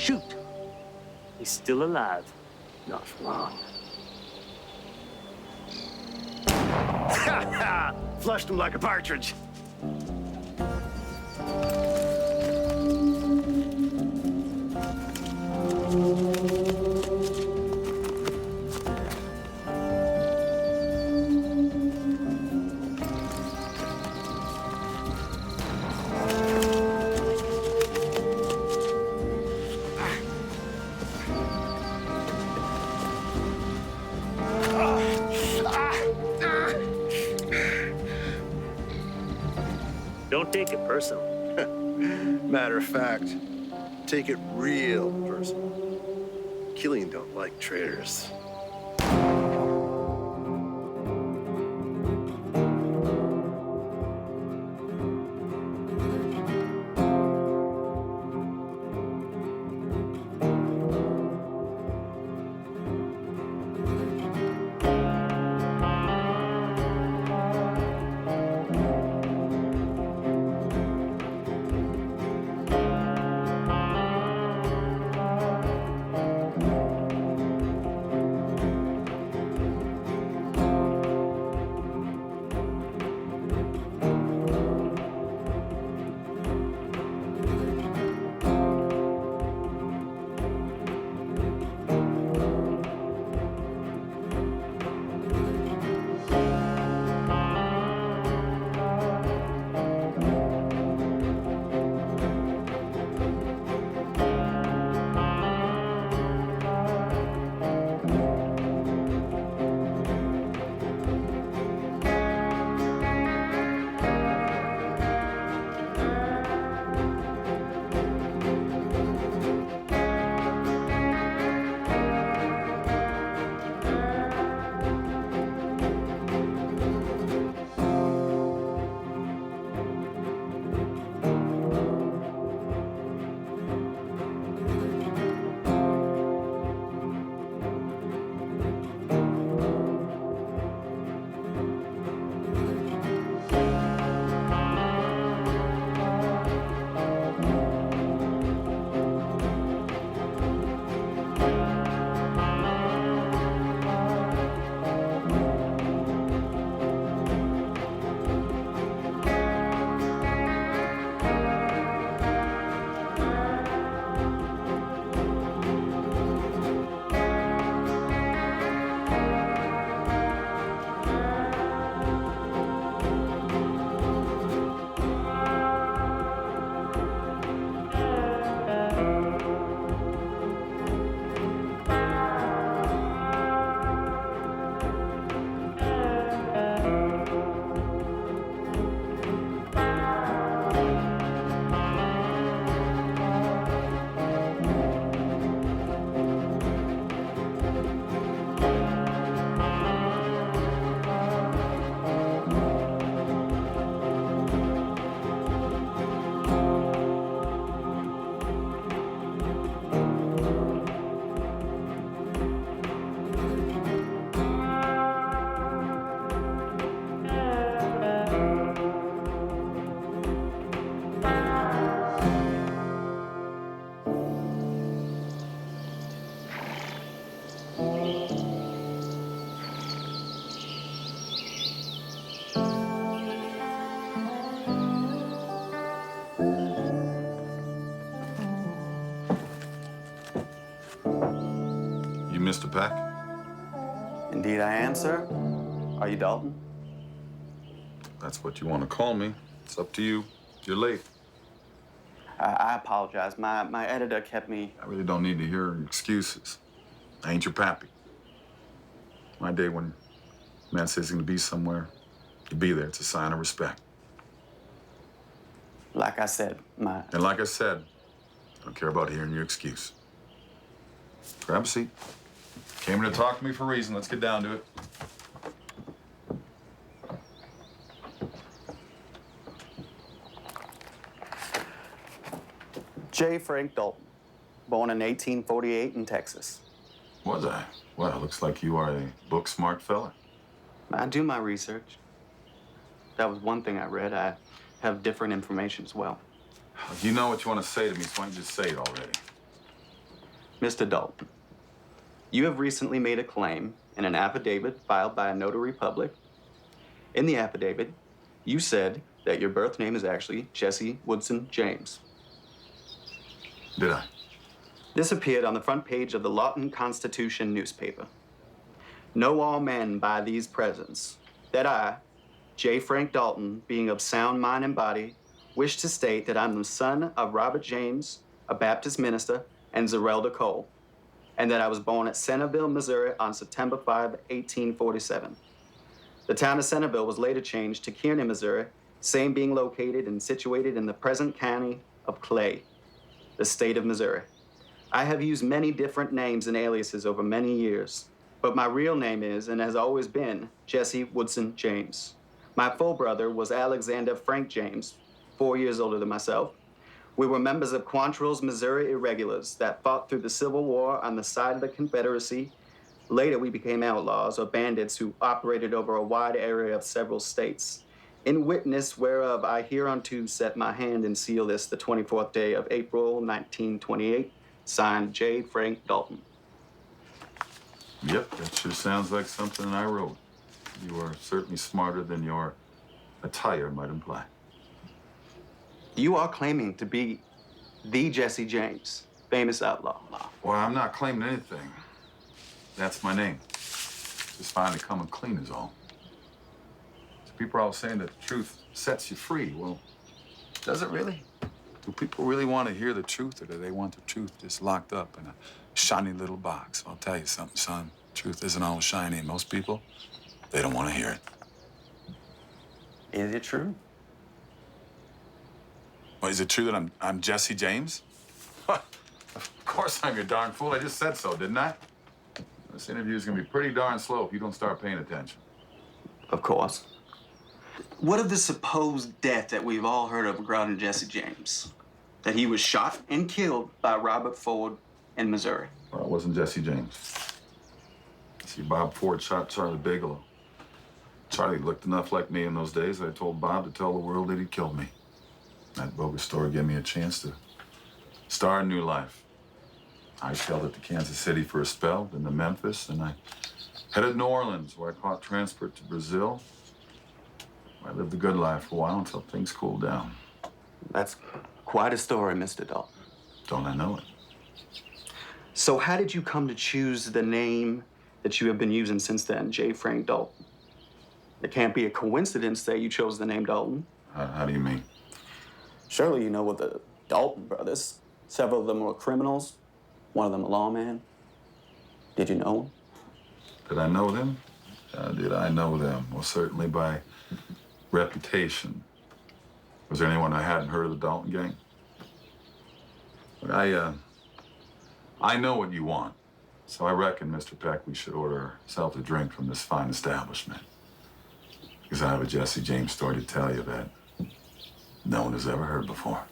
shoot. He's still alive. Not long. Ha ha! Flushed him like a partridge. Don't take it personal. Matter of fact, take it real personal. Killian don't like traitors. You Mr. Pack? Indeed I am, sir. Are you Dalton? That's what you want to call me. It's up to you. You're late. I apologize. My editor kept me... I really don't need to hear excuses. I ain't your pappy. My day when a man says he's gonna be somewhere, you be there. It's a sign of respect. Like I said, And like I said, I don't care about hearing your excuse. Grab a seat. Came here to talk to me for a reason. Let's get down to it. J. Frank Dalton, born in 1848 in Texas. Was I? Well, looks like you are a book-smart fella. I do my research. That was one thing I read. I have different information as well. You know what you want to say to me, so why don't you just say it already? Mr. Dalton, you have recently made a claim in an affidavit filed by a notary public. In the affidavit, you said that your birth name is actually Jesse Woodson James. Did I? This appeared on the front page of the Lawton Constitution newspaper. Know all men by these presents that I, J. Frank Dalton, being of sound mind and body, wish to state that I'm the son of Robert James, a Baptist minister, and Zerelda Cole, and that I was born at Centerville, Missouri on September 5, 1847. The town of Centerville was later changed to Kearney, Missouri, same being located and situated in the present county of Clay, the state of Missouri. I have used many different names and aliases over many years, but my real name is, and has always been, Jesse Woodson James. My full brother was Alexander Frank James, 4 years older than myself. We were members of Quantrill's Missouri Irregulars that fought through the Civil War on the side of the Confederacy. Later, we became outlaws or bandits who operated over a wide area of several states. In witness whereof I hereunto set my hand and seal this the 24th day of April, 1928, signed J. Frank Dalton. Yep, that sure sounds like something I wrote. You are certainly smarter than your attire might imply. You are claiming to be the Jesse James, famous outlaw. Well, I'm not claiming anything. That's my name. Just fine to come and clean is all. So people are all saying that the truth sets you free. Well, does it really? Do people really want to hear the truth, or do they want the truth just locked up in a shiny little box? I'll tell you something, son. Truth isn't always shiny, and most people, they don't want to hear it. Is it true? Well, is it true that I'm Jesse James? Of course I'm your darn fool. I just said so, didn't I? This interview is gonna be pretty darn slow if you don't start paying attention. Of course. What of the supposed death that we've all heard of regarding Jesse James? That he was shot and killed by Robert Ford in Missouri. Well, it wasn't Jesse James. See, Bob Ford shot Charlie Bigelow. Charlie looked enough like me in those days that I told Bob to tell the world that he'd killed me. That bogus story gave me a chance to start a new life. I shelled it to Kansas City for a spell, then to Memphis, and I headed to New Orleans, where I caught transport to Brazil. I lived a good life for a while until things cooled down. That's quite a story, Mr. Dalton. Don't I know it? So how did you come to choose the name that you have been using since then, J. Frank Dalton? It can't be a coincidence that you chose the name Dalton. How do you mean? Surely you know what the Dalton brothers. Several of them were criminals. One of them a lawman. Did you know him? Did I know them? Did I know them? Well, certainly by reputation. Was there anyone I hadn't heard of the Dalton gang? Look, I know what you want. So I reckon, Mr. Peck, we should order ourselves a drink from this fine establishment. Because I have a Jesse James story to tell you that no one has ever heard before.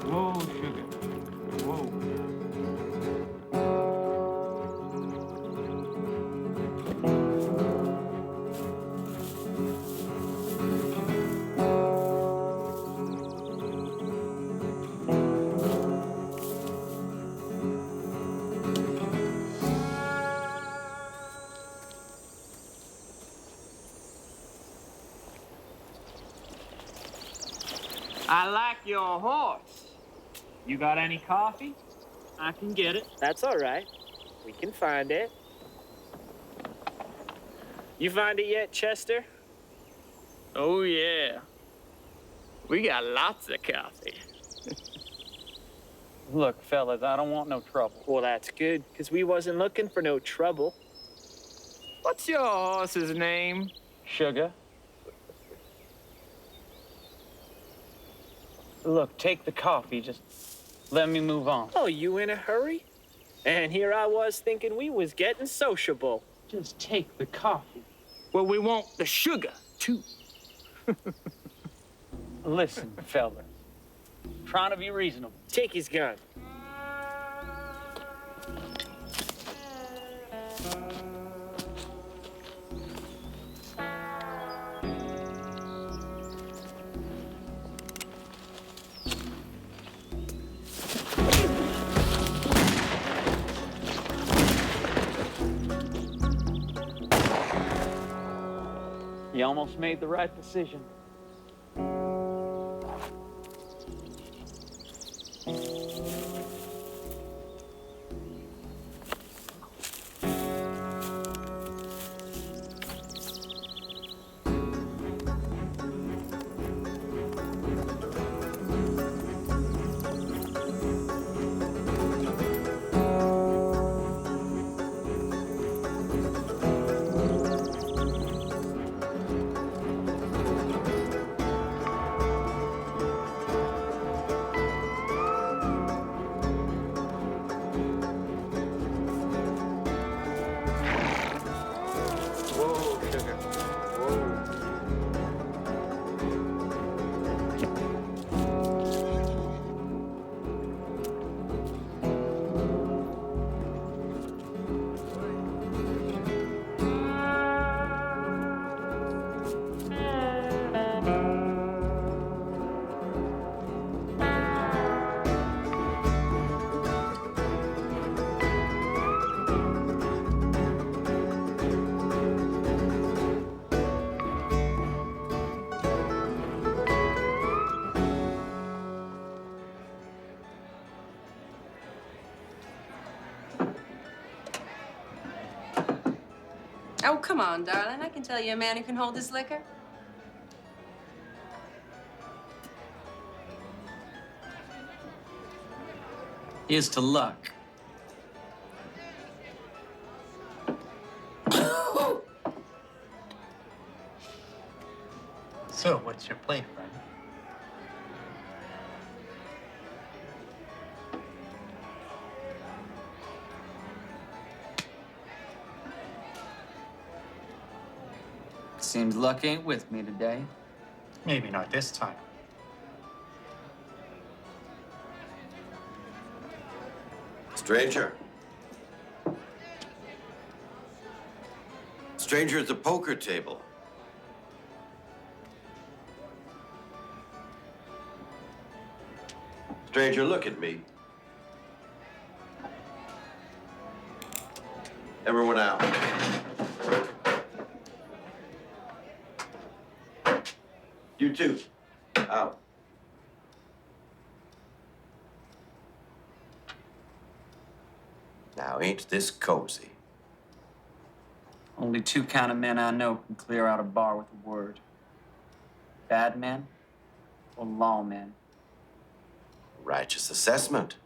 Whoa, sugar. Whoa. I like your horse. You got any coffee? I can get it. That's all right. We can find it. You find it yet, Chester? Oh, yeah. We got lots of coffee. Look, fellas, I don't want no trouble. Well, that's good, because we wasn't looking for no trouble. What's your horse's name? Sugar. Look, take the coffee. Just let me move on. Oh, you in a hurry? And here I was thinking we was getting sociable. Just take the coffee. Well, we want the sugar, too. Listen, fella. Trying to be reasonable. Take his gun. You almost made the right decision. Whoa, sugar. Whoa. Oh, come on, darling. I can tell you a man who can hold his liquor. Here's to luck. So, what's your plate, friend? Seems luck ain't with me today. Maybe not this time. Stranger. Stranger at the poker table. Stranger, look at me. Everyone out. You too. Out. Now, ain't this cozy? Only two kind of men I know can clear out a bar with a word. Bad men or lawmen. Righteous assessment.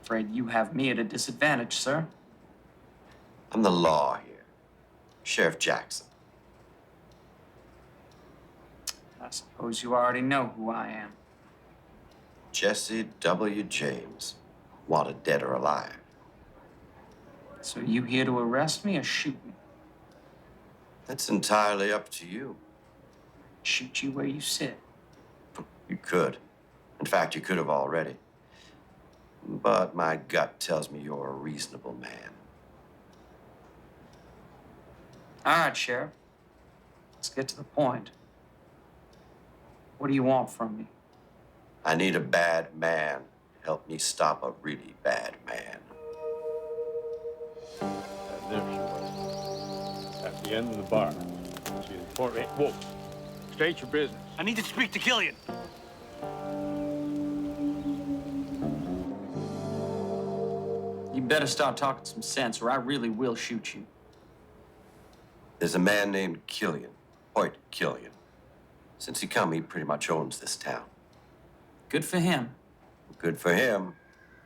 Afraid you have me at a disadvantage, sir. I'm the law here. Sheriff Jackson. I suppose you already know who I am. Jesse W. James. Wanted dead or alive. So you here to arrest me or shoot me? That's entirely up to you. Shoot you where you sit. You could. In fact, you could have already. But my gut tells me you're a reasonable man. All right, Sheriff. Let's get to the point. What do you want from me? I need a bad man to help me stop a really bad man. And there she was, at the end of the bar. She informed me. Whoa, state your business. I need to speak to Killian. You better start talking some sense, or I really will shoot you. There's a man named Killian, Hoyt Killian. Since he come, he pretty much owns this town. Good for him. Good for him,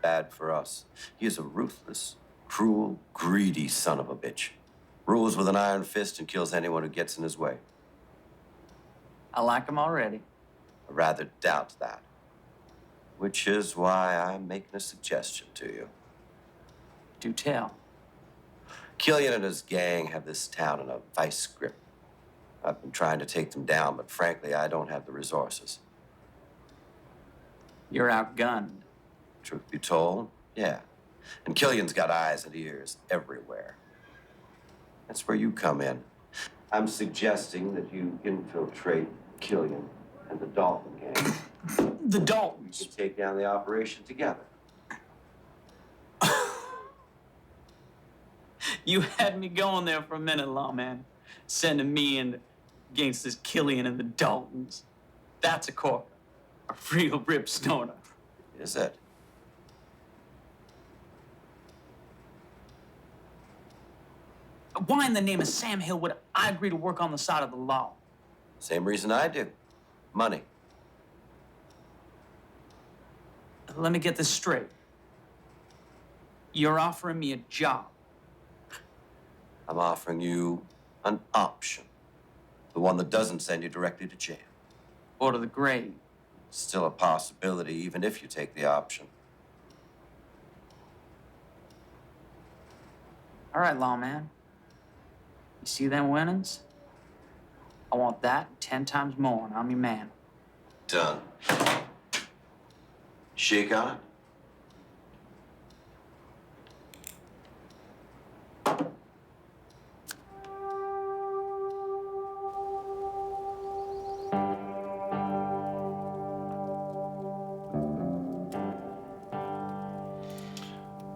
bad for us. He is a ruthless, cruel, greedy son of a bitch. Rules with an iron fist and kills anyone who gets in his way. I like him already. I rather doubt that. Which is why I'm making a suggestion to you. Do tell. Killian and his gang have this town in a vice grip. I've been trying to take them down, but frankly, I don't have the resources. You're outgunned. Truth be told, yeah. And Killian's got eyes and ears everywhere. That's where you come in. I'm suggesting that you infiltrate Killian and the Dalton gang. The Daltons. You take down the operation together. You had me going there for a minute, lawman. Sending me in against this Killian and the Daltons. That's a corker. A real rip stoner. Is it? Why in the name of Sam Hill would I agree to work on the side of the law? Same reason I do. Money. Let me get this straight. You're offering me a job. I'm offering you an option. The one that doesn't send you directly to jail. Or to the grave. Still a possibility, even if you take the option. All right, lawman. You see them winnings? I want that 10 times more, and I'm your man. Done. Shake on it.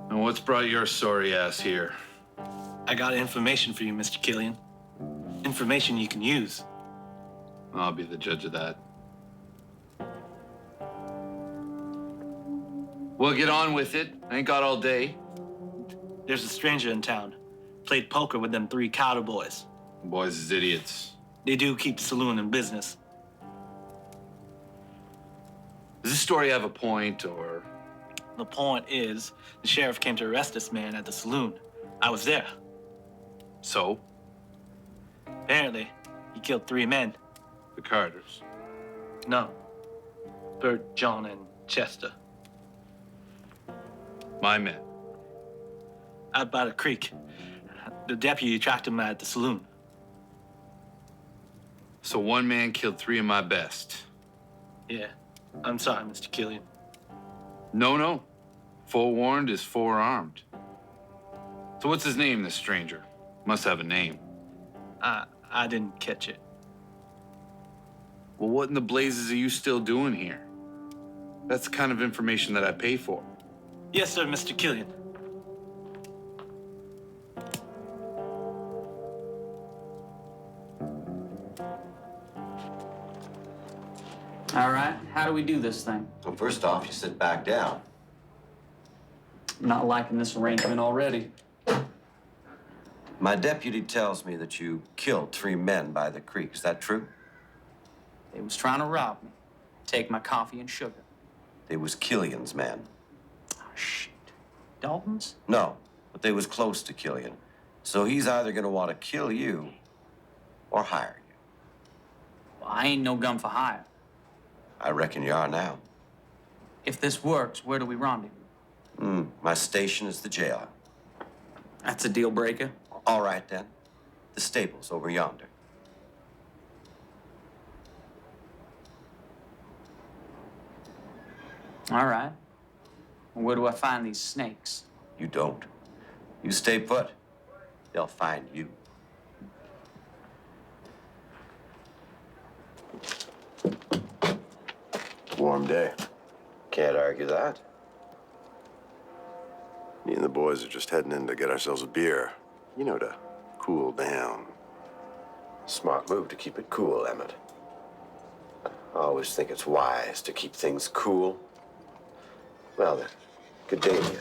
And what's brought your sorry ass here? I got information for you, Mr. Killian. Information you can use. I'll be the judge of that. Well, get on with it. I ain't got all day. There's a stranger in town. Played poker with them 3 Cowder boys. Boys is idiots. They do keep the saloon in business. Does this story have a point, or? The point is, the sheriff came to arrest this man at the saloon. I was there. So? Apparently, he killed 3 men. The Carters? No. Bert, John, and Chester. My men. Out by the creek. The deputy tracked him at the saloon. So one man killed 3 of my best. Yeah. I'm sorry, Mr. Killian. No. Forewarned is forearmed. So what's his name, this stranger? Must have a name. I didn't catch it. Well, what in the blazes are you still doing here? That's the kind of information that I pay for. Yes, sir, Mr. Killian. All right, how do we do this thing? Well, first off, you sit back down. I'm not liking this arrangement already. My deputy tells me that you killed 3 men by the creek. Is that true? They was trying to rob me. Take my coffee and sugar. They was Killian's men. Oh, shit. Dalton's? No, but they was close to Killian. So he's either gonna want to kill you or hire you. Well, I ain't no gun for hire. I reckon you are now. If this works, where do we rendezvous? My station is the jail. That's a deal breaker. All right, then. The stable's over yonder. All right. Where do I find these snakes? You don't. You stay put. They'll find you. Warm day. Can't argue that. Me and the boys are just heading in to get ourselves a beer. You know, to cool down. Smart move to keep it cool, Emmett. I always think it's wise to keep things cool. Well then, good day to you.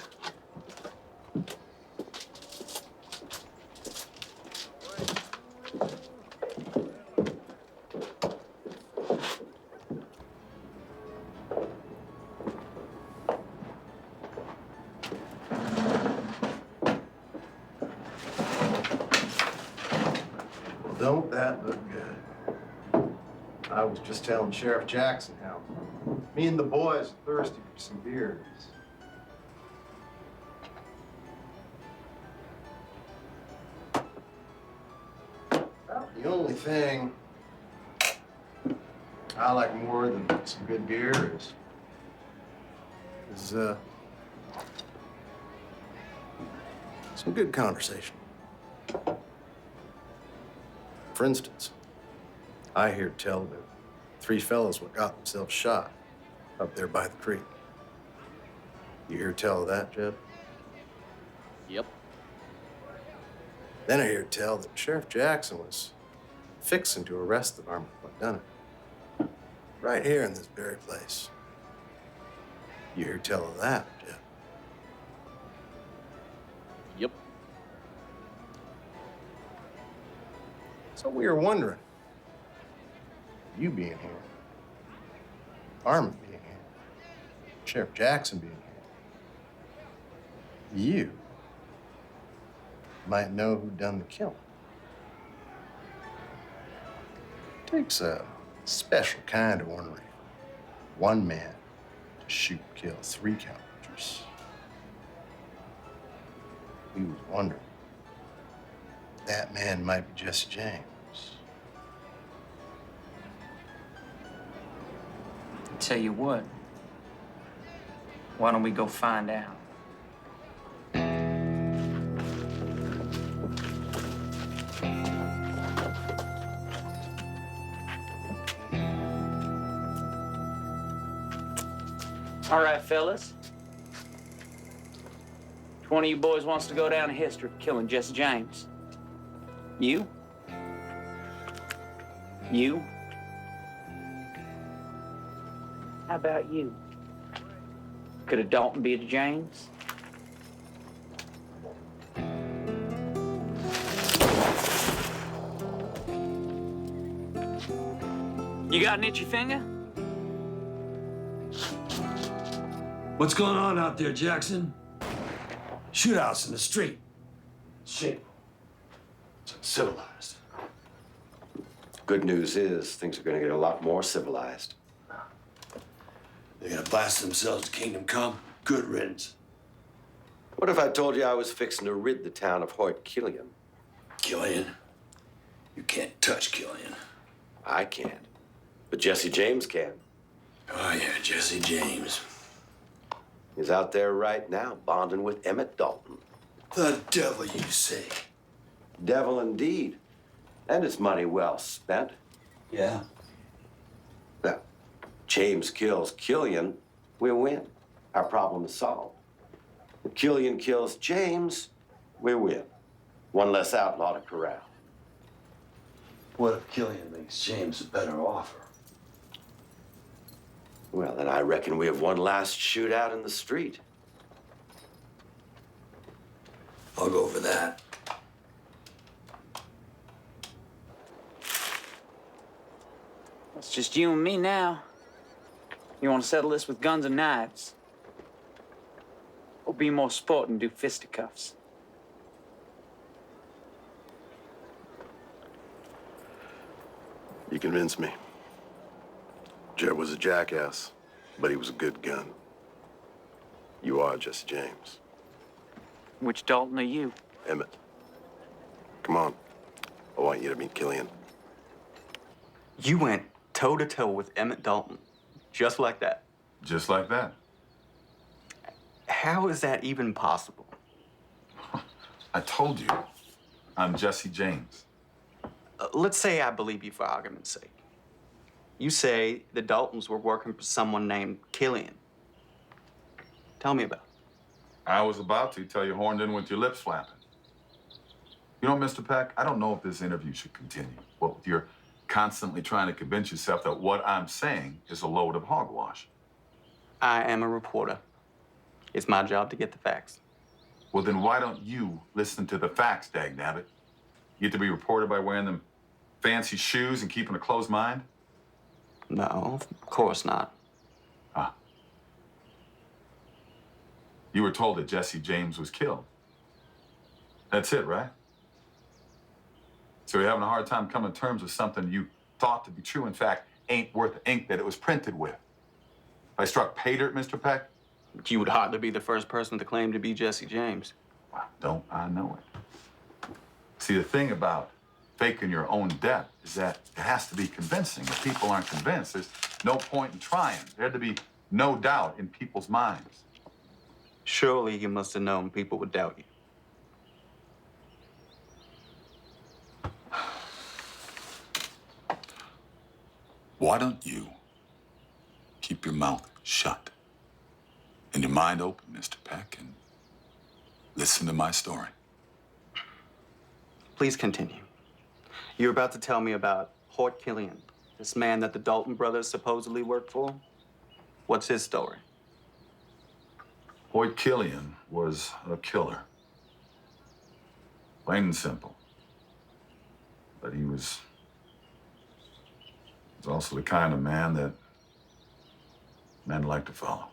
Don't that look good? I was just telling Sheriff Jackson how Me and the boys are thirsty for some beers. Well, the only thing I like more than some good beer is some good conversation. For instance, I hear tell that 3 fellas what got themselves shot up there by the creek. You hear tell of that, Jeb? Yep. Then I hear tell that Sheriff Jackson was fixing to arrest the varmint what done it. Right here in this very place. You hear tell of that, Jeb? Yep. So we were wondering, you being here, Varmint being here, Sheriff Jackson being here, you might know who done the killing. Takes a special kind of ornery. One man to shoot and kill 3 characters. We was wondering, that man might be Jesse James. Tell you what. Why don't we go find out? All right, fellas. Which one of you boys wants to go down in history for killing Jesse James? You? You? How about you? Could a Dalton be a James? You got an itchy finger? What's going on out there, Jackson? Shootouts in the street. Shit. It's uncivilized. Good news is things are going to get a lot more civilized. They're gonna blast themselves to Kingdom Come. Good riddance. What if I told you I was fixing to rid the town of Hoyt Killian? Killian? You can't touch Killian. I can't, but Jesse James can. Oh, yeah, Jesse James. He's out there right now, bonding with Emmett Dalton. The devil, you say? Devil indeed. And it's money well spent. Yeah? Well, James kills Killian, we win. Our problem is solved. If Killian kills James, we win. One less outlaw to corral. What if Killian makes James a better offer? Well, then I reckon we have one last shootout in the street. I'll go for that. It's just you and me now. You want to settle this with guns and knives? Or be more sport and do fisticuffs? You convinced me. Jed was a jackass, but he was a good gun. You are Jesse James. Which Dalton are you? Emmett. Come on. I want you to meet Killian. You went toe-to-toe with Emmett Dalton, just like that. Just like that. How is that even possible? I told you, I'm Jesse James. Let's say I believe you for argument's sake. You say the Daltons were working for someone named Killian. Tell me about it. I was about to tell you horned in with your lips flapping. You know, Mr. Peck, I don't know if this interview should continue. What with your constantly trying to convince yourself that what I'm saying is a load of hogwash. I am a reporter. It's my job to get the facts. Well, then why don't you listen to the facts, dagnabbit? You get to be reported by wearing them fancy shoes and keeping a closed mind? No, of course not. Ah. You were told that Jesse James was killed. That's it, right? So you're having a hard time coming to terms with something you thought to be true, in fact, ain't worth the ink that it was printed with. I struck pay dirt, Mr. Peck? You would hardly be the first person to claim to be Jesse James. Don't I know it? See, the thing about faking your own death is that it has to be convincing. If people aren't convinced, there's no point in trying. There had to be no doubt in people's minds. Surely you must have known people would doubt you. Why don't you keep your mouth shut and your mind open, Mr. Peck, and listen to my story? Please continue. You're about to tell me about Hort Killian, this man that the Dalton brothers supposedly work for. What's his story? Hoyt Killian was a killer. Plain and simple. But he was also the kind of man that men like to follow.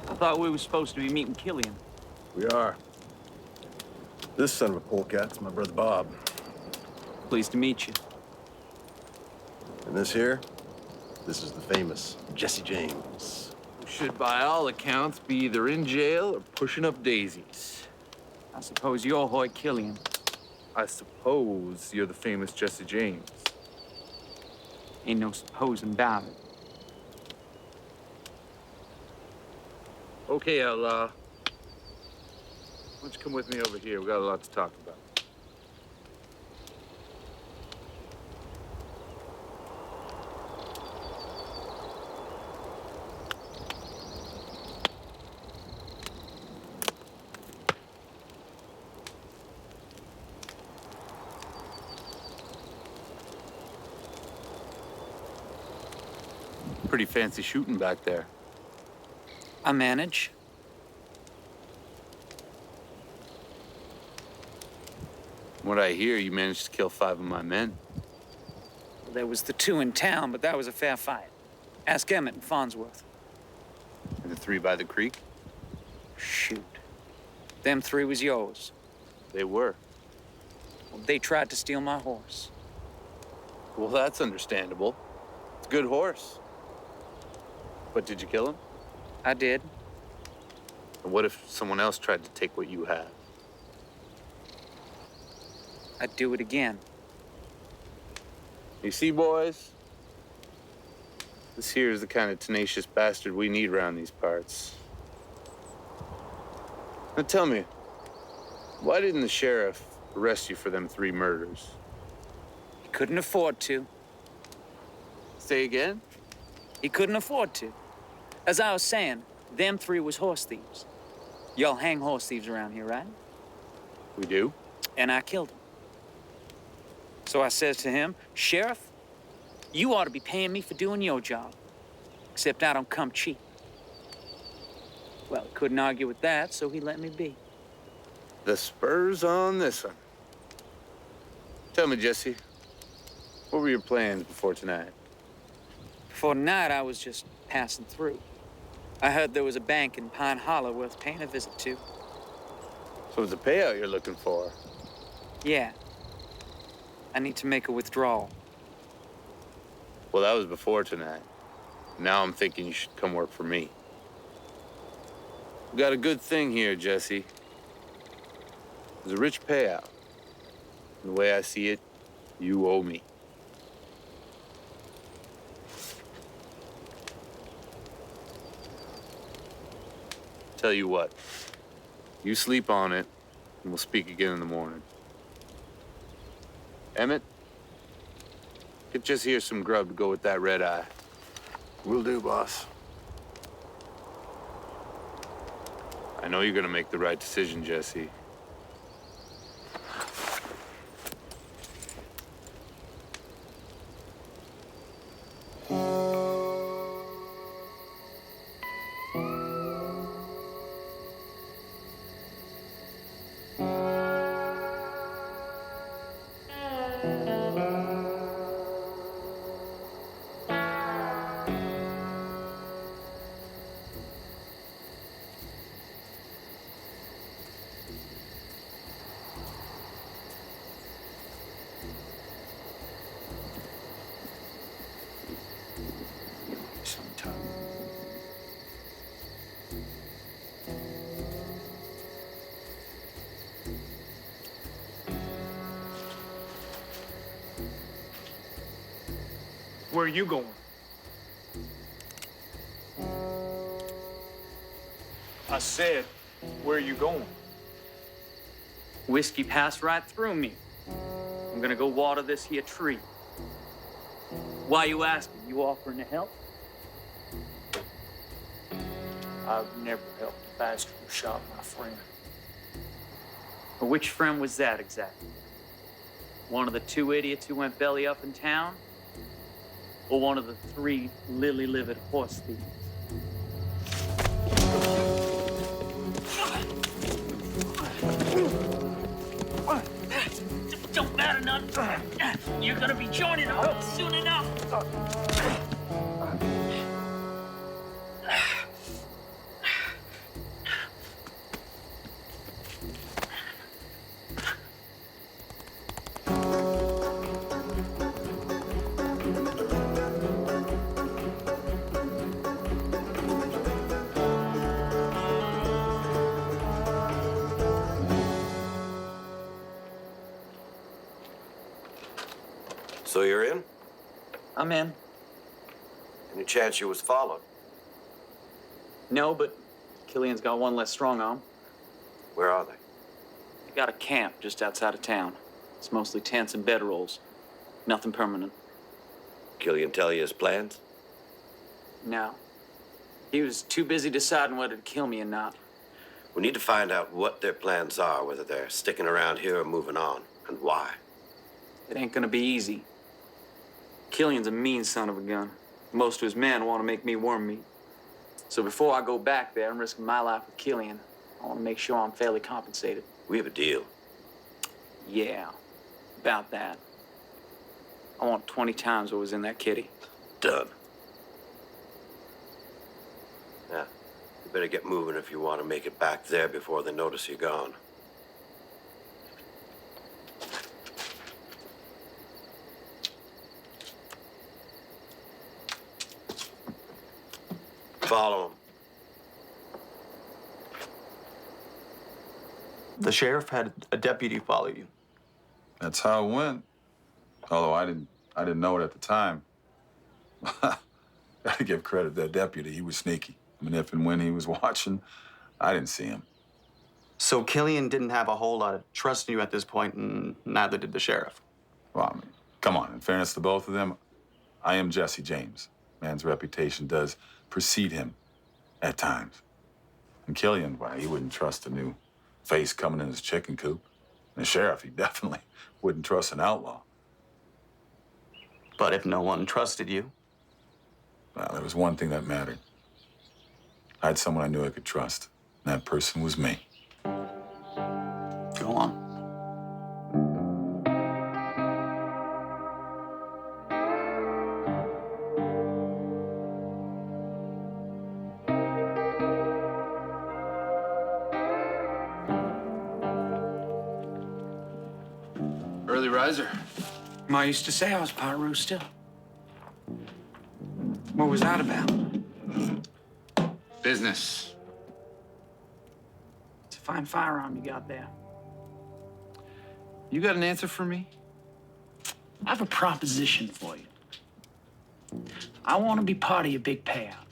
I thought we were supposed to be meeting Killian. We are. This son of a polecat's my brother Bob. Pleased to meet you. And this here, this is the famous Jesse James. Who should, by all accounts, be either in jail or pushing up daisies. I suppose you're Hoyt Killian. I suppose you're the famous Jesse James. Ain't no supposing about it. Okay, outlaw. Why don't you come with me over here? We got a lot to talk about. Pretty fancy shooting back there. I manage. From what I hear, you managed to kill 5 of my men. There was the 2 in town, but that was a fair fight. Ask Emmett and Farnsworth. And the 3 by the creek? Shoot. Them 3 was yours. They were. Well, they tried to steal my horse. Well, that's understandable. It's a good horse. But did you kill him? I did. And what if someone else tried to take what you have? I'd do it again. You see, boys? This here is the kind of tenacious bastard we need around these parts. Now tell me, why didn't the sheriff arrest you for them 3 murders? He couldn't afford to. Say again? He couldn't afford to. As I was saying, them 3 was horse thieves. Y'all hang horse thieves around here, right? We do. And I killed him. So I says to him, Sheriff, you ought to be paying me for doing your job. Except I don't come cheap. Well, couldn't argue with that, so he let me be. The spurs on this one. Tell me, Jesse, what were your plans before tonight? Before tonight, I was just passing through. I heard there was a bank in Pine Hollow worth paying a visit to. So it's a payout you're looking for? Yeah. I need to make a withdrawal. Well, that was before tonight. Now I'm thinking you should come work for me. We got a good thing here, Jesse. There's a rich payout. And the way I see it, you owe me. Tell you what, you sleep on it, and we'll speak again in the morning. Emmett, get Jesse here some grub to go with that red eye. Will do, boss. I know you're gonna make the right decision, Jesse. Where you going? I said, where you going? Whiskey passed right through me. I'm gonna go water this here tree. Why you asking? You offering to help? I've never helped a bastard who shot my friend. Well, which friend was that exactly? One of the 2 idiots who went belly up in town? Or one of the 3 lily-livered horse thieves? Don't matter none. You're gonna be joining us soon enough. So you're in? I'm in. Any chance you was followed? No, but Killian's got one less strong arm. Where are they? They got a camp just outside of town. It's mostly tents and bedrolls. Nothing permanent. Killian tell you his plans? No. He was too busy deciding whether to kill me or not. We need to find out what their plans are, whether they're sticking around here or moving on, and why. It ain't gonna be easy. Killian's a mean son of a gun. Most of his men want to make me worm meat. So before I go back there and risk my life with Killian, I want to make sure I'm fairly compensated. We have a deal. Yeah, about that. I want 20 times what was in that kitty. Done. Now, you better get moving if you want to make it back there before they notice you're gone. Follow him. The sheriff had a deputy follow you. That's how it went. Although I didn't know it at the time. Gotta give credit to that deputy. He was sneaky. I mean, if and when he was watching, I didn't see him. So Killian didn't have a whole lot of trust in you at this point, and neither did the sheriff. Well, I mean, come on. In fairness to both of them, I am Jesse James. Man's reputation does precede him at times. And Killian, well, he wouldn't trust a new face coming in his chicken coop. And the sheriff, he definitely wouldn't trust an outlaw. But if no one trusted you? Well, there was one thing that mattered. I had someone I knew I could trust. And that person was me. Go on. Early riser. Ma used to say I was pot roast still. What was that about? Business. It's a fine firearm you got there. You got an answer for me? I have a proposition for you. I want to be part of your big payout,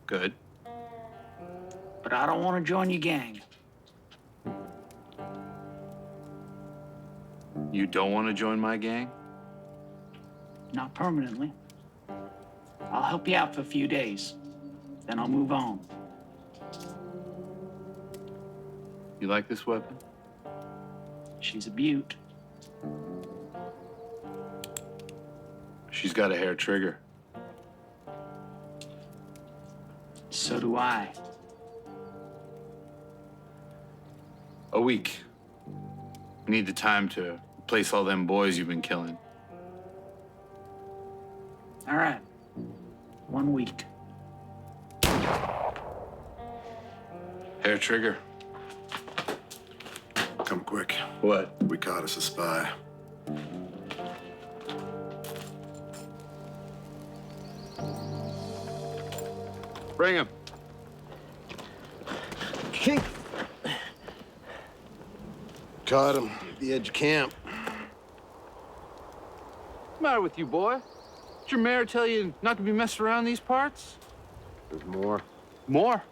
Good. but I don't want to join your gang. You don't want to join my gang? Not permanently. I'll help you out for a few days. Then I'll move on. You like this weapon? She's a beaut. She's got a hair trigger. So do I. A week. We need the time to replace all them boys you've been killing. All right. 1 week. Hair trigger. Come quick. What? We caught us a spy. Bring him. Caught him at the edge of camp. What's the matter with you, boy? your mayor tell you not to be messing around these parts? There's more. More?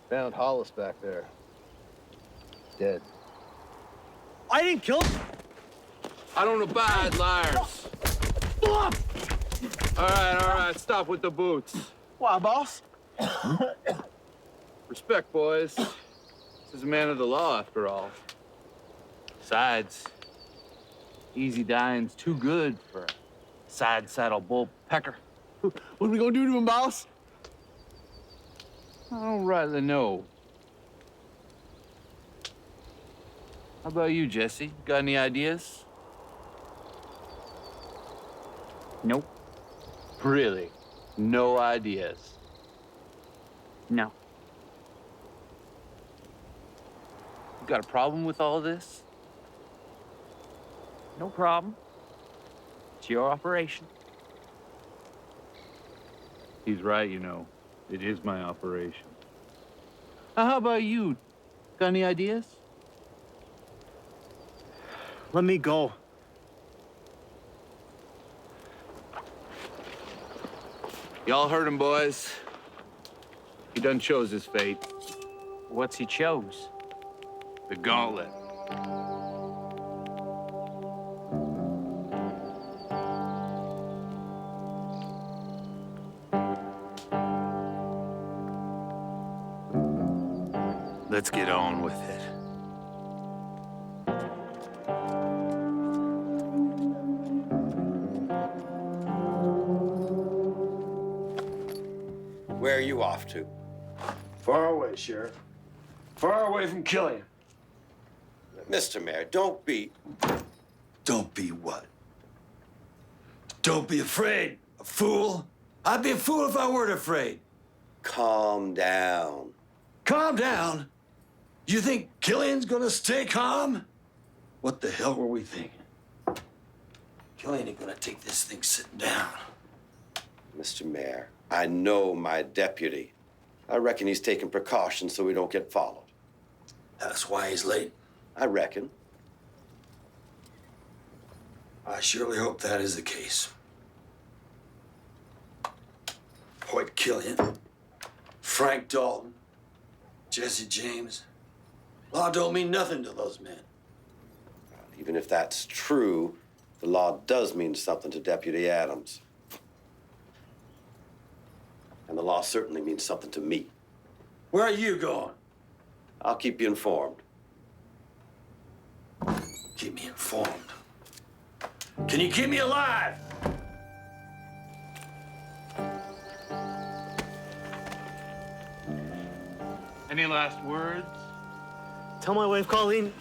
Found Hollis back there. Dead. I didn't kill him. I don't abide liars. All right, stop with the boots. Why, boss? Respect, boys. This is a man of the law, after all. Besides, easy dying's too good for a side saddle bull pecker. What are we gonna do to him, boss? I don't rightly know. How about you, Jesse? Got any ideas? Nope. Really? No ideas? No. You got a problem with all this? No problem. It's your operation. He's right, you know. It is my operation. How about you? Got any ideas? Let me go. Y'all heard him, boys. He done chose his fate. What's he chose? The gauntlet. Let's get on with it. Where are you off to? Far away, Sheriff. Far away from Killian. Mr. Mayor, don't be... Don't be what? Don't be afraid, a fool. I'd be a fool if I weren't afraid. Calm down. Calm down? You think Killian's gonna stay calm? What the hell were we thinking? Killian ain't gonna take this thing sitting down. Mr. Mayor, I know my deputy. I reckon he's taking precautions so we don't get followed. That's why he's late. I reckon. I surely hope that is the case. Hoyt Killian, Frank Dalton, Jesse James. Law don't mean nothing to those men. Even if that's true, the law does mean something to Deputy Adams. And the law certainly means something to me. Where are you going? I'll keep you informed. Keep me informed. Can you keep me alive? Any last words? Tell my wife, Colleen.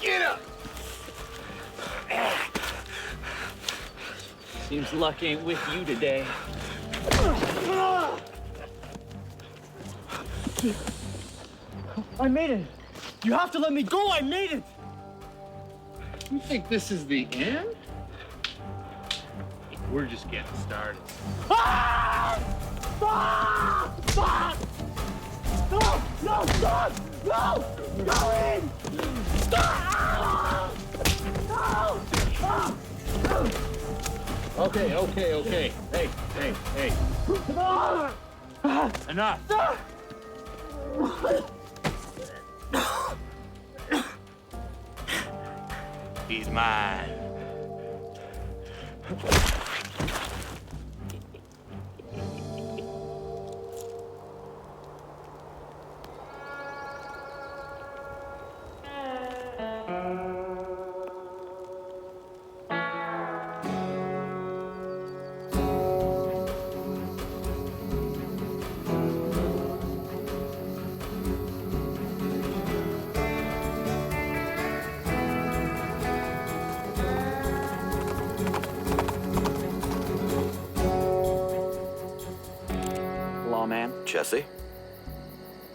Get up! Seems luck ain't with you today. I made it. You have to let me go. I made it. You think this is the end? We're just getting started. No! No! Stop! No! Go in! Stop! No! Okay. Hey. Enough. He's mine.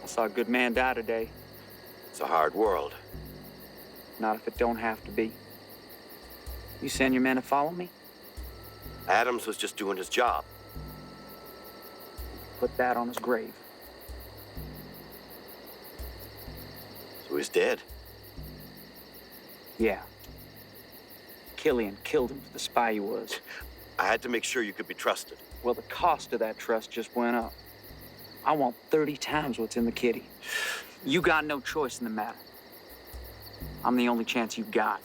saw a good man die today. It's a hard world. Not if it don't have to be. You send your men to follow me? Adams was just doing his job. Put that on his grave. So he's dead. Yeah. Killian killed him for the spy he was. I had to make sure you could be trusted. Well, the cost of that trust just went up. I want 30 times what's in the kitty. You got no choice in the matter. I'm the only chance you've got.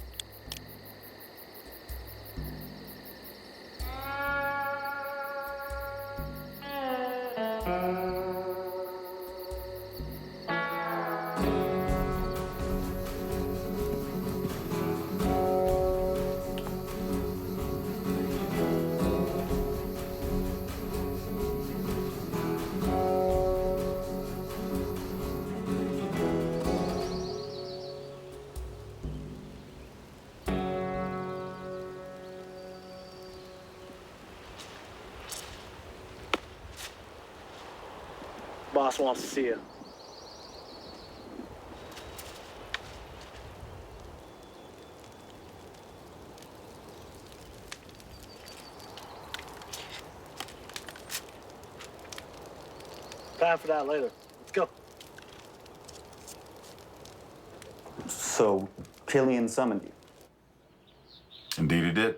Boss wants to see you. Time for that later. Let's go. So, Killian summoned you. Indeed he did.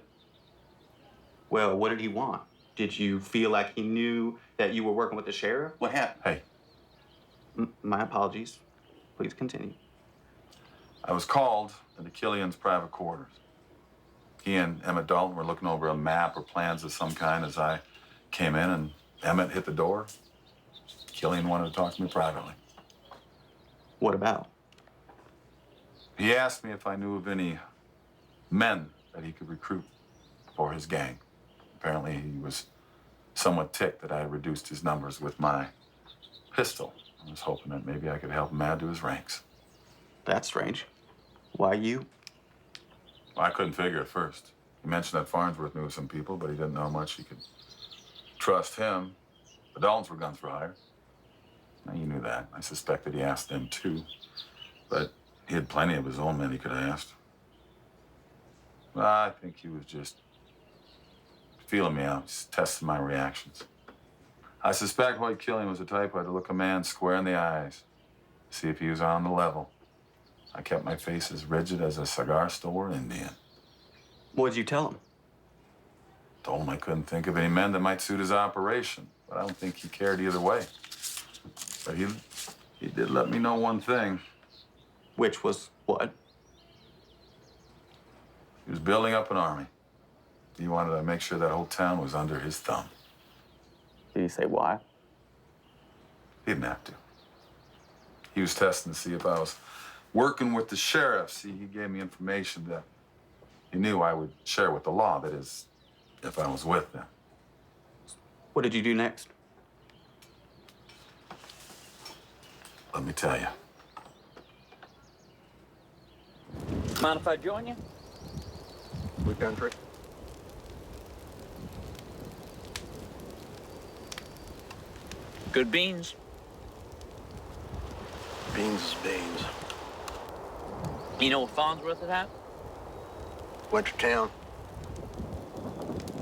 Well, what did he want? Did you feel like he knew that you were working with the sheriff? What happened? Hey, My apologies. Please continue. I was called into Killian's private quarters. He and Emmett Dalton were looking over a map or plans of some kind as I came in, and Emmett hit the door. Killian wanted to talk to me privately. What about? He asked me if I knew of any men that he could recruit for his gang. Apparently, he was somewhat ticked that I reduced his numbers with my pistol. I was hoping that maybe I could help him add to his ranks. That's strange. Why you? Well, I couldn't figure at first. He mentioned that Farnsworth knew some people, but he didn't know how much he could trust him. The Daltons were guns for hire. Now, you knew that. I suspected he asked them too. But he had plenty of his own men he could have asked. Well, I think he was just feeling me out, just testing my reactions. I suspect Hoyt Killian was the type who had to look a man square in the eyes, see if he was on the level. I kept my face as rigid as a cigar store Indian. What'd you tell him? Told him I couldn't think of any men that might suit his operation, but I don't think he cared either way. But he did let me know one thing. Which was what? He was building up an army. He wanted to make sure that whole town was under his thumb. Did he say why? He didn't have to. He was testing to see if I was working with the sheriff. See, he gave me information that he knew I would share with the law. That is, if I was with them. What did you do next? Let me tell you. Mind if I join you? Good country. Good beans. Beans is beans. You know what Farnsworth had happened? Went to town.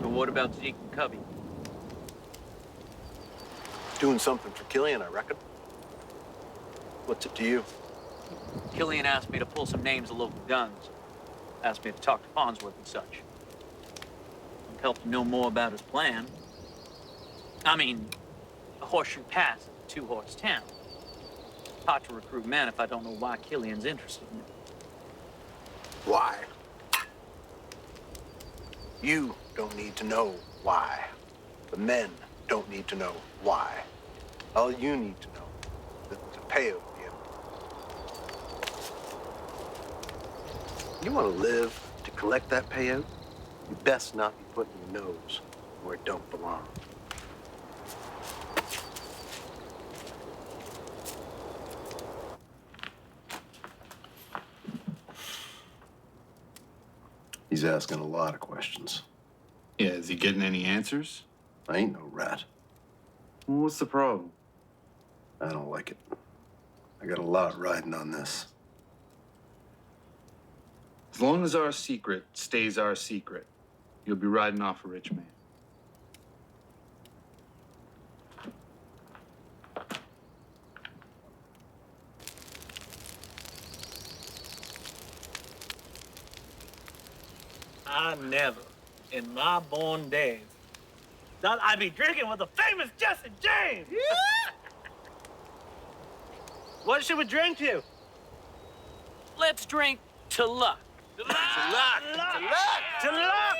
But what about Zeke and Cubby? Doing something for Killian, I reckon. What's it to you? Killian asked me to pull some names of local guns. Asked me to talk to Farnsworth and such. I'd help to know more about his plan. I mean, a horseshoe pass is a two-horse town. Hard to recruit men if I don't know why Killian's interested in it. Why? You don't need to know why. The men don't need to know why. All you need to know is the payout at the end. You want to live to collect that payout? You best not be putting your nose where it don't belong. He's asking a lot of questions. Yeah, is he getting any answers? I ain't no rat. Well, what's the problem? I don't like it. I got a lot riding on this. As long as our secret stays our secret, you'll be riding off a rich man. I never, in my born days, thought I'd be drinking with the famous Jesse James. What should we drink to? Let's drink to luck. To luck. To luck.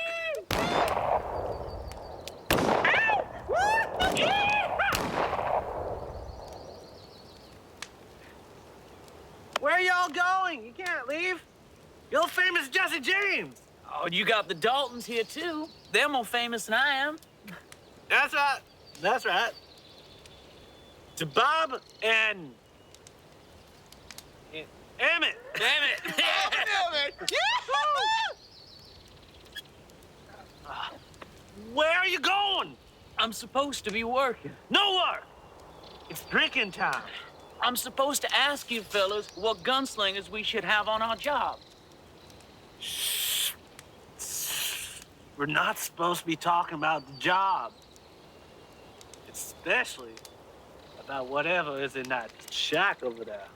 Where are y'all going? You can't leave. You're the famous Jesse James. Oh, you got the Daltons here, too. They're more famous than I am. That's right. That's right. To Bob and Emmett. Damn it. Where are you going? I'm supposed to be working. Nowhere. It's drinking time. I'm supposed to ask you fellas what gunslingers we should have on our job. We're not supposed to be talking about the job. Especially about whatever is in that shack over there.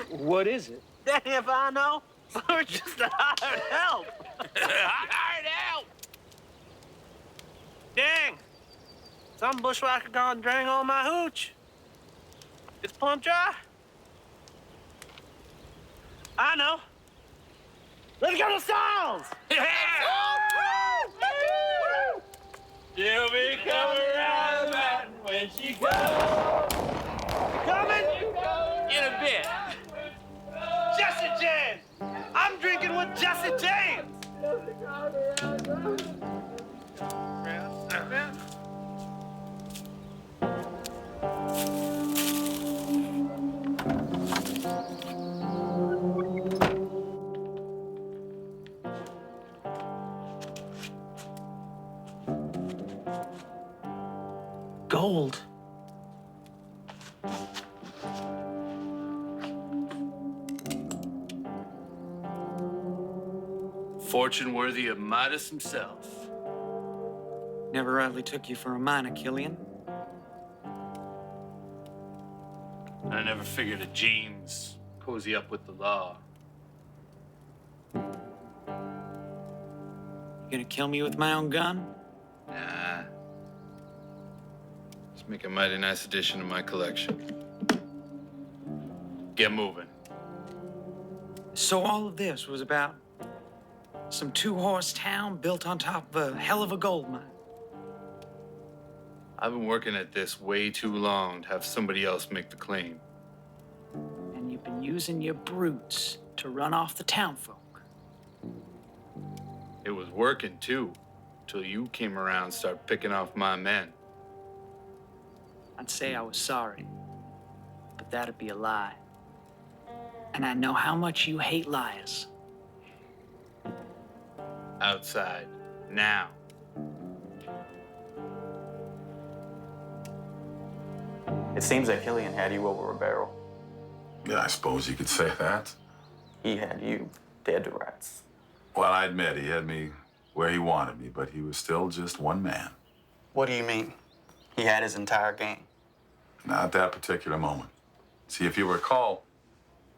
What is it? Dang if I know. We're just a hired help. Hired out! Dang. Some bushwhacker gone drank all my hooch. It's plumb dry. I know. Let's go to Styles! She'll be coming around the mountain when she goes. Coming? In a bit. Jesse James! I'm drinking with Jesse James! Gold. Fortune worthy of Midas himself. Never rightly took you for a miner, Killian. I never figured a James cozy up with the law. You gonna kill me with my own gun? Nah. Just make a mighty nice addition to my collection. Get moving. So all of this was about some two-horse town built on top of a hell of a gold mine. I've been working at this way too long to have somebody else make the claim. And you've been using your brutes to run off the townfolk. It was working too, till you came around and started picking off my men. I'd say I was sorry, but that'd be a lie. And I know how much you hate liars. Outside, now. It seems that Killian had you over a barrel. Yeah, I suppose you could say that. He had you dead to rights. Well, I admit he had me where he wanted me, but he was still just one man. What do you mean? He had his entire gang. Not at that particular moment. See, if you recall,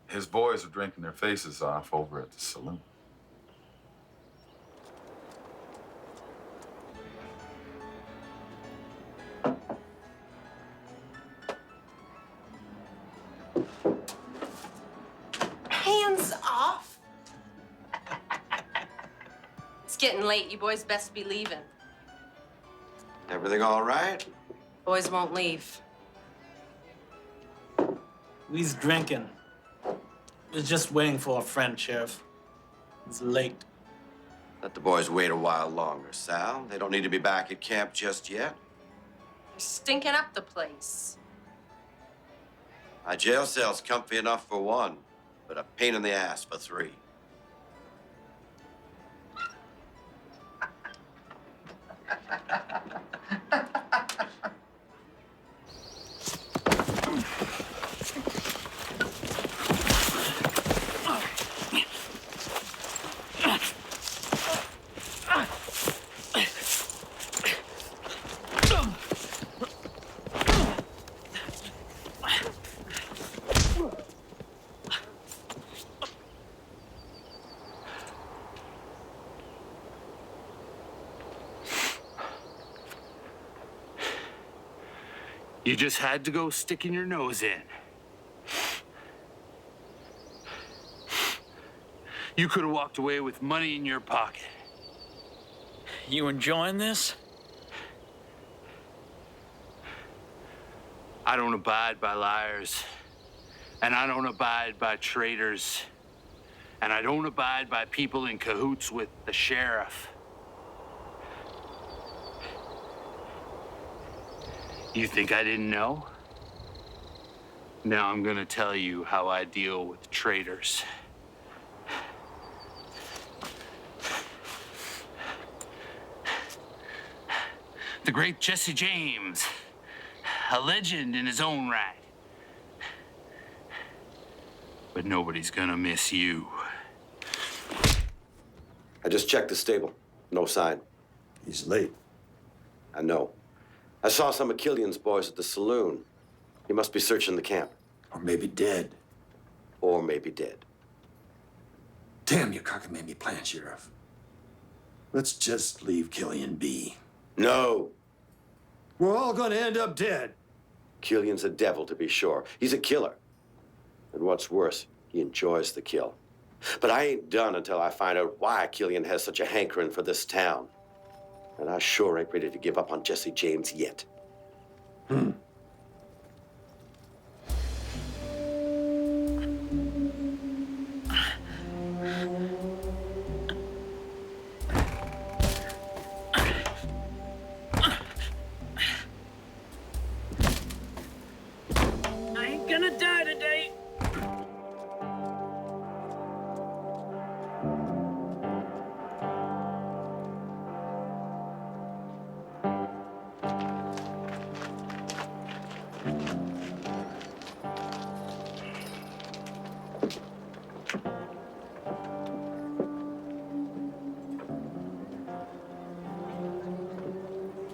his boys were drinking their faces off over at the saloon. Hands off. It's getting late. You boys best be leaving. Everything all right? Boys won't leave. We's drinking. We're just waiting for a friend, Sheriff. It's late. Let the boys wait a while longer, Sal. They don't need to be back at camp just yet. You're stinking up the place. My jail cell's comfy enough for one, but a pain in the ass for three. You just had to go sticking your nose in. You could have walked away with money in your pocket. You enjoying this? I don't abide by liars, and I don't abide by traitors, and I don't abide by people in cahoots with the sheriff. You think I didn't know? Now I'm gonna tell you how I deal with traitors. The great Jesse James, a legend in his own right. But nobody's gonna miss you. I just checked the stable. No sign. He's late. I know. I saw some of Killian's boys at the saloon. He must be searching the camp. Or maybe dead. Or maybe dead. Damn your cockamamie plan, Sheriff. Let's just leave Killian be. No. We're all gonna end up dead. Killian's a devil, to be sure. He's a killer. And what's worse, he enjoys the kill. But I ain't done until I find out why Killian has such a hankering for this town. And I sure ain't ready to give up on Jesse James yet. I ain't gonna die today.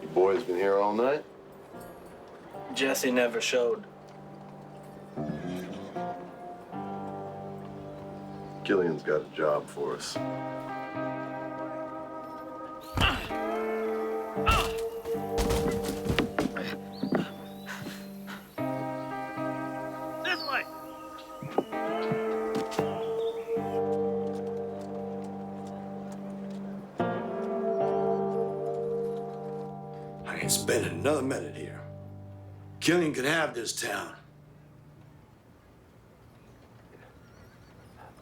You boys been here all night? Jesse never showed. Killian's got a job for us. This way. I ain't spending another minute here. Killian can have this town.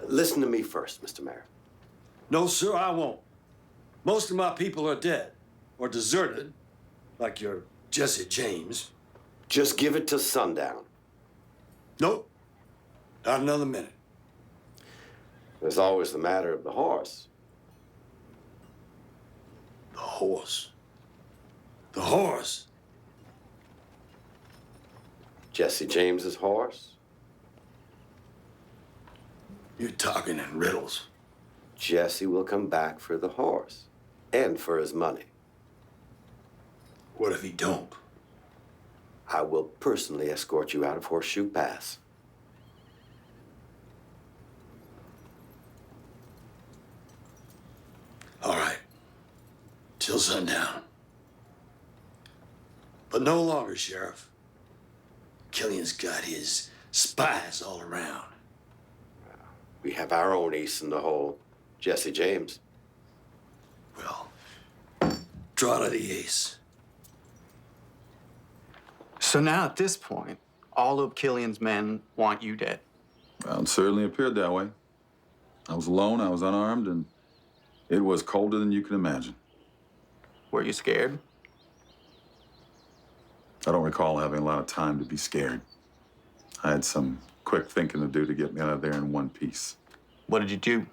Listen to me first, Mr. Mayor. No, sir, I won't. Most of my people are dead or deserted, like your Jesse James. Just give it till sundown. Nope, not another minute. There's always the matter of the horse. The horse. The horse. Jesse James's horse? You're talking in riddles. Jesse will come back for the horse and for his money. What if he don't? I will personally escort you out of Horseshoe Pass. All right. Till sundown. But no longer, Sheriff. Killian's got his spies all around. We have our own ace in the hole, Jesse James. Well, draw to the ace. So now at this point, all of Killian's men want you dead. Well, it certainly appeared that way. I was alone, I was unarmed, and it was colder than you can imagine. Were you scared? I don't recall having a lot of time to be scared. I had some quick thinking to do to get me out of there in one piece. What did you do?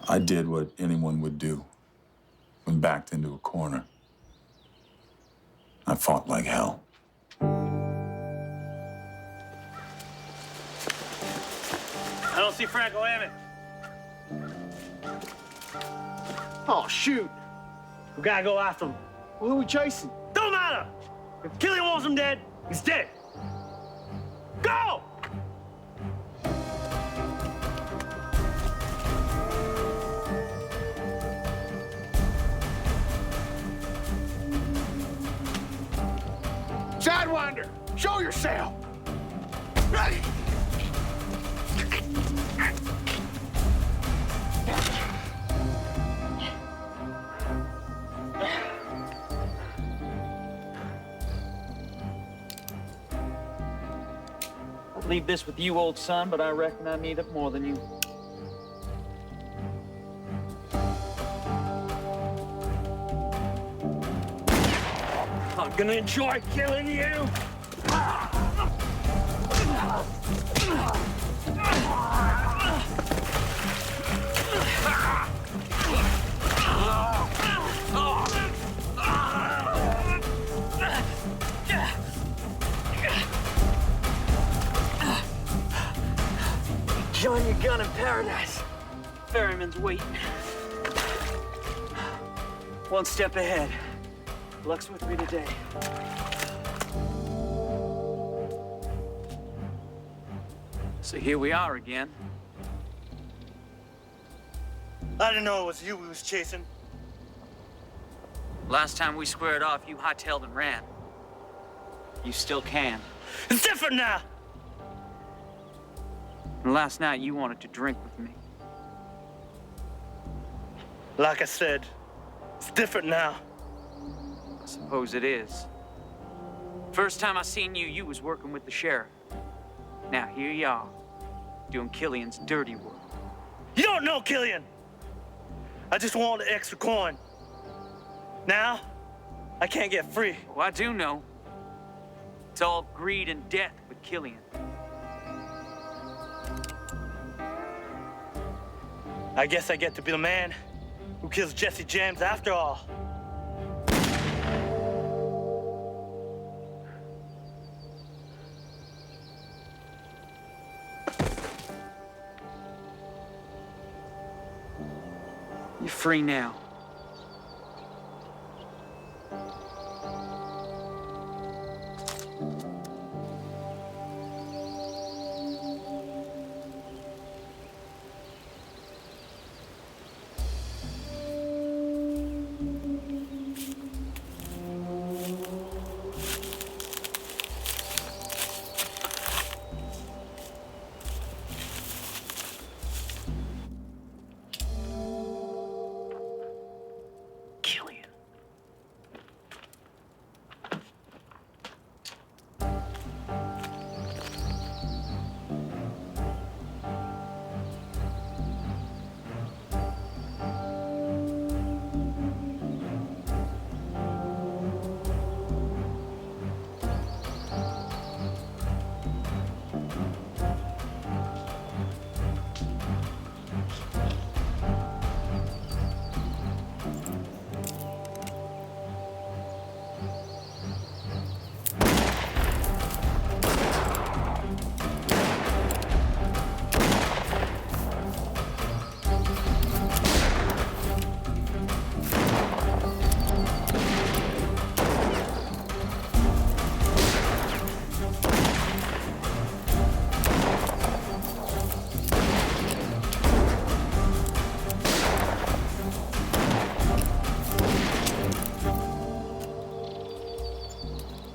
I did what anyone would do when backed into a corner. I fought like hell. I don't see Franco Emmett. Oh, shoot. We gotta go after him. Who are we chasing? Don't matter. If Killian wants him dead, he's dead. Go! Sidewinder, show yourself! I'd leave this with you, old son, but I reckon I need it more than you. I'm gonna enjoy killing you! Killing your gun in paradise. Ferryman's waiting. One step ahead. Luck's with me today. So here we are again. I didn't know it was you we was chasing. Last time we squared off, you hightailed and ran. You still can. It's different now. And last night, you wanted to drink with me. Like I said, it's different now. I suppose it is. First time I seen you, you was working with the sheriff. Now here you are, doing Killian's dirty work. You don't know Killian. I just wanted the extra coin. Now, I can't get free. Oh, I do know. It's all greed and death with Killian. I guess I get to be the man who kills Jesse James after all. You're free now.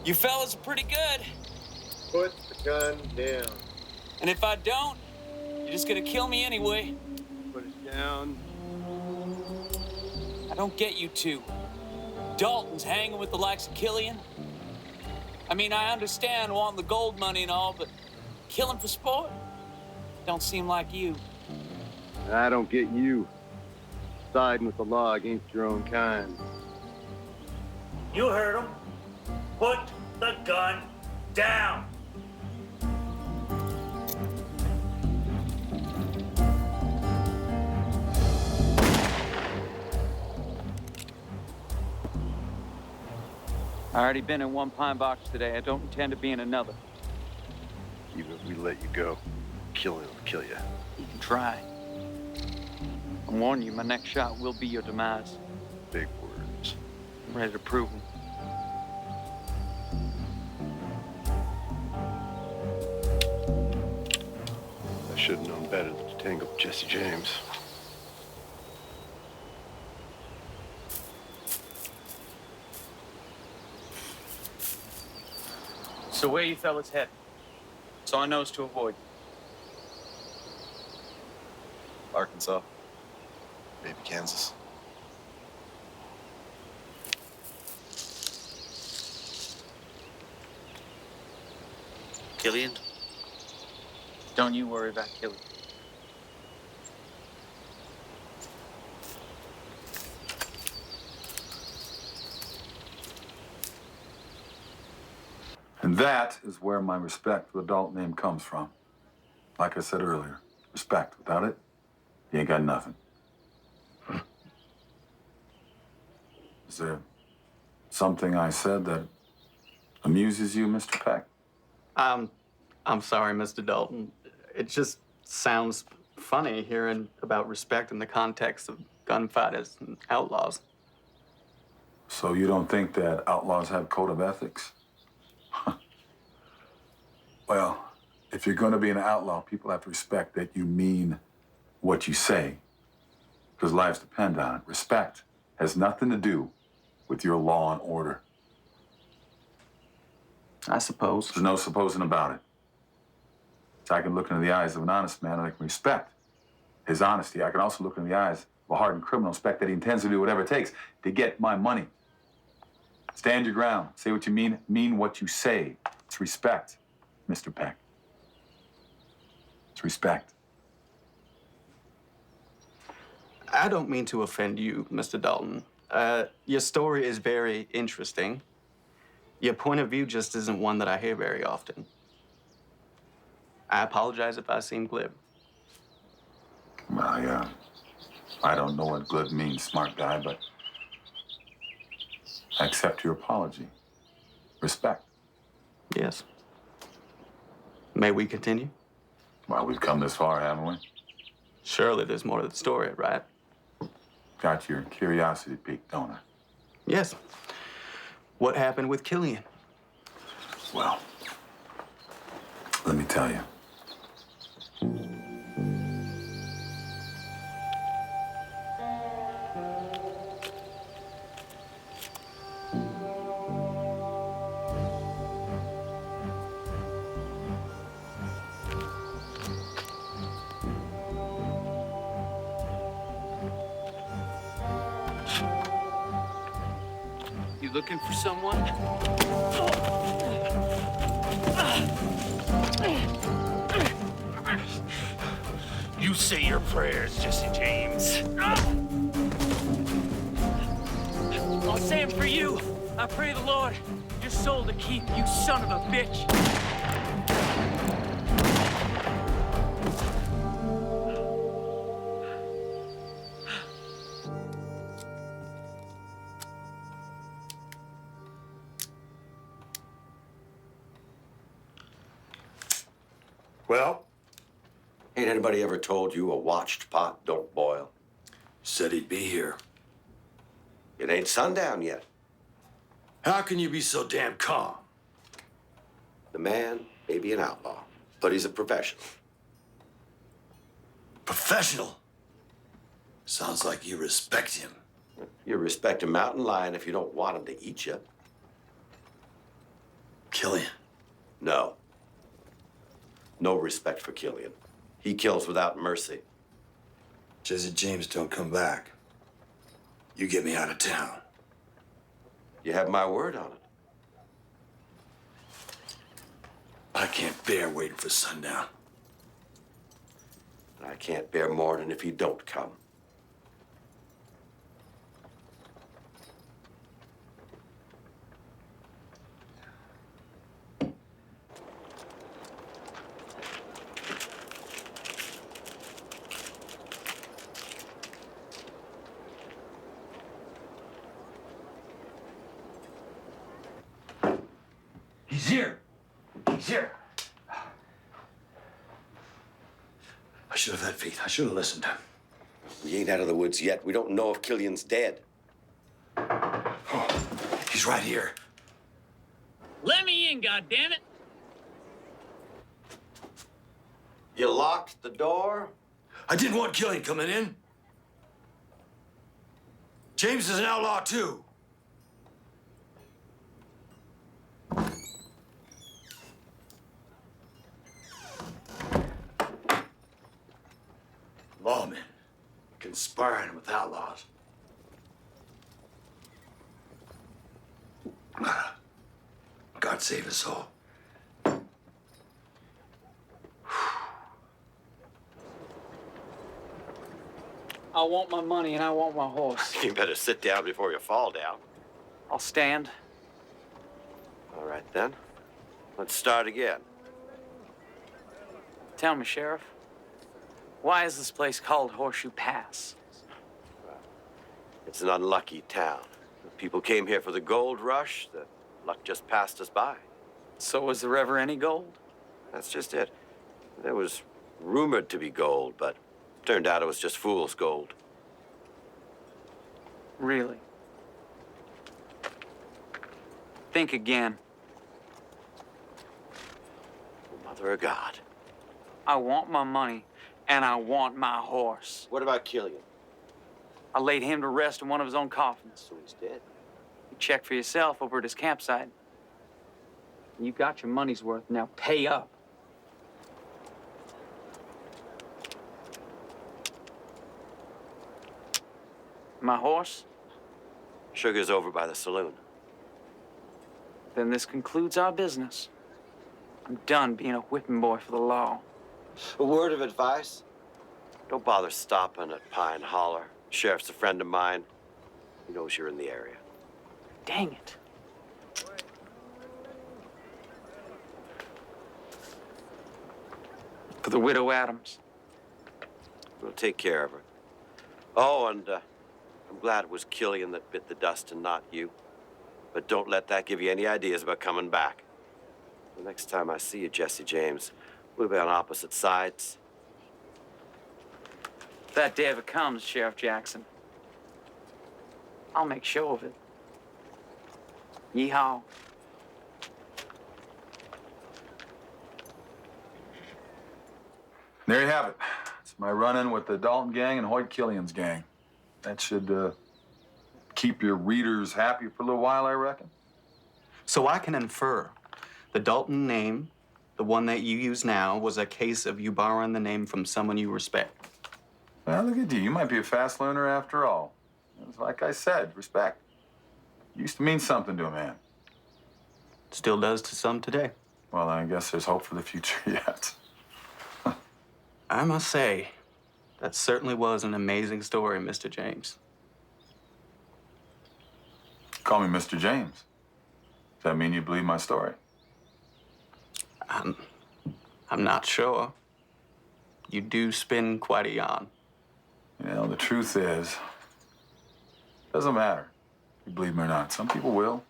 You fellas are pretty good. Put the gun down. And if I don't, you're just gonna kill me anyway. Put it down. I don't get you two. Dalton's hanging with the likes of Killian. I mean, I understand wanting the gold money and all, but killing for sport? Don't seem like you. I don't get you. Siding with the law against your own kind. You heard him. Put the gun down. I already been in one pine box today. I don't intend to be in another. Even if we let you go, Killian will kill you. You can try. I'm warning you, my next shot will be your demise. Big words. I'm ready to prove them. I should have known better than to tangle with Jesse James. So where you fellas headed? So I knows to avoid. Arkansas. Maybe Kansas. Killian? Don't you worry about Killian. And that is where my respect for the Dalton name comes from. Like I said earlier, respect. Without it, you ain't got nothing. Is there something I said that amuses you, Mr. Peck? I'm sorry, Mr. Dalton. It just sounds funny hearing about respect in the context of gunfighters and outlaws. So you don't think that outlaws have a code of ethics? Well, if you're going to be an outlaw, people have to respect that you mean what you say, because lives depend on it. Respect has nothing to do with your law and order. I suppose. There's no supposing about it. So I can look into the eyes of an honest man and I can respect his honesty. I can also look into the eyes of a hardened criminal, respect that he intends to do whatever it takes to get my money. Stand your ground. Say what you mean what you say. It's respect, Mr. Peck. It's respect. I don't mean to offend you, Mr. Dalton. Your story is very interesting. Your point of view just isn't one that I hear very often. I apologize if I seem glib. Well, I don't know what glib means, smart guy, but I accept your apology. Respect. Yes. May we continue? Well, we've come this far, haven't we? Surely there's more to the story, right? Got your curiosity piqued, don't I? Yes. What happened with Killian? Well, let me tell you. You looking for someone? You say your prayers, Jesse James. I'll say them for you. I pray the Lord your soul to keep, you son of a bitch. Well, Ain't anybody ever told you a watched pot don't boil? said he'd be here. It ain't sundown yet. How can you be so damn calm? The man may be an outlaw, but he's a professional. Professional? Sounds like you respect him. You respect a mountain lion if you don't want him to eat you. Killian. No. No respect for Killian. He kills without mercy. Jesse James don't come back. You get me out of town. You have my word on it. I can't bear waiting for sundown. And I can't bear more than if he don't come. He's here. He's here. I should have had faith. I should have listened. We ain't out of the woods yet. We don't know if Killian's dead. Oh, he's right here. Let me in, goddammit! You locked the door? I didn't want Killian coming in. James is an outlaw, too. sparring with outlaws. God save us all. I want my money and I want my horse. You better sit down before you fall down. I'll stand. All right, then. Let's start again. Tell me, Sheriff, why is this place called Horseshoe Pass? It's an unlucky town. People came here for the gold rush. The luck just passed us by. So was there ever any gold? That's just it. There was rumored to be gold, but turned out it was just fool's gold. Really? Think again. Mother of God. I want my money, and I want my horse. What about Killian? I laid him to rest in one of his own coffins. So he's dead. You check for yourself over at his campsite. You got your money's worth. Now pay up. My horse? Sugar's over by the saloon. Then this concludes our business. I'm done being a whipping boy for the law. A word of advice? Don't bother stopping at Pine Holler. Sheriff's a friend of mine. He knows you're in the area. Dang it. For the widow Adams. We'll take care of her. Oh, and I'm glad it was Killian that bit the dust and not you. But don't let that give you any ideas about coming back. The next time I see you, Jesse James, we'll be on opposite sides. If that day ever comes, Sheriff Jackson, I'll make show of it. Yeehaw. There you have it. It's my run-in with the Dalton gang and Hoyt Killian's gang. That should keep your readers happy for a little while, I reckon. So I can infer the Dalton name, the one that you use now, was a case of you borrowing the name from someone you respect. Well, look at you. You might be a fast learner after all. It's like I said, respect. It used to mean something to a man. Still does to some today. Well, I guess there's hope for the future yet. I must say, that certainly was an amazing story, Mr. James. Call me Mr. James. Does that mean you believe my story? I'm not sure. You do spin quite a yarn. You know, the truth is, it doesn't matter if you believe me or not. Some people will.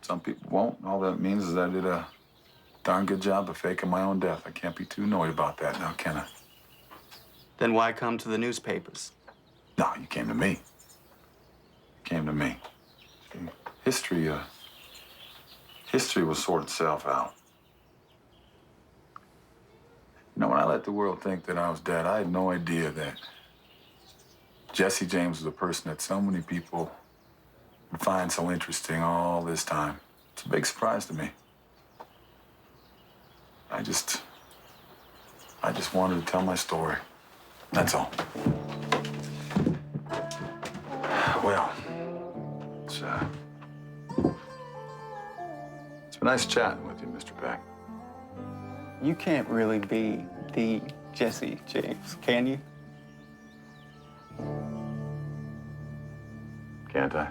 Some people won't. All that means is I did a darn good job of faking my own death. I can't be too annoyed about that now, can I? Then why come to the newspapers? No, you came to me. You came to me. See, history will sort itself out. You know, when I let the world think that I was dead, I had no idea that Jesse James was the person that so many people would find so interesting all this time. It's a big surprise to me. I just wanted to tell my story. That's all. Well, it's been nice chatting with you, Mr. Beck. You can't really be the Jesse James, can you? Can't I?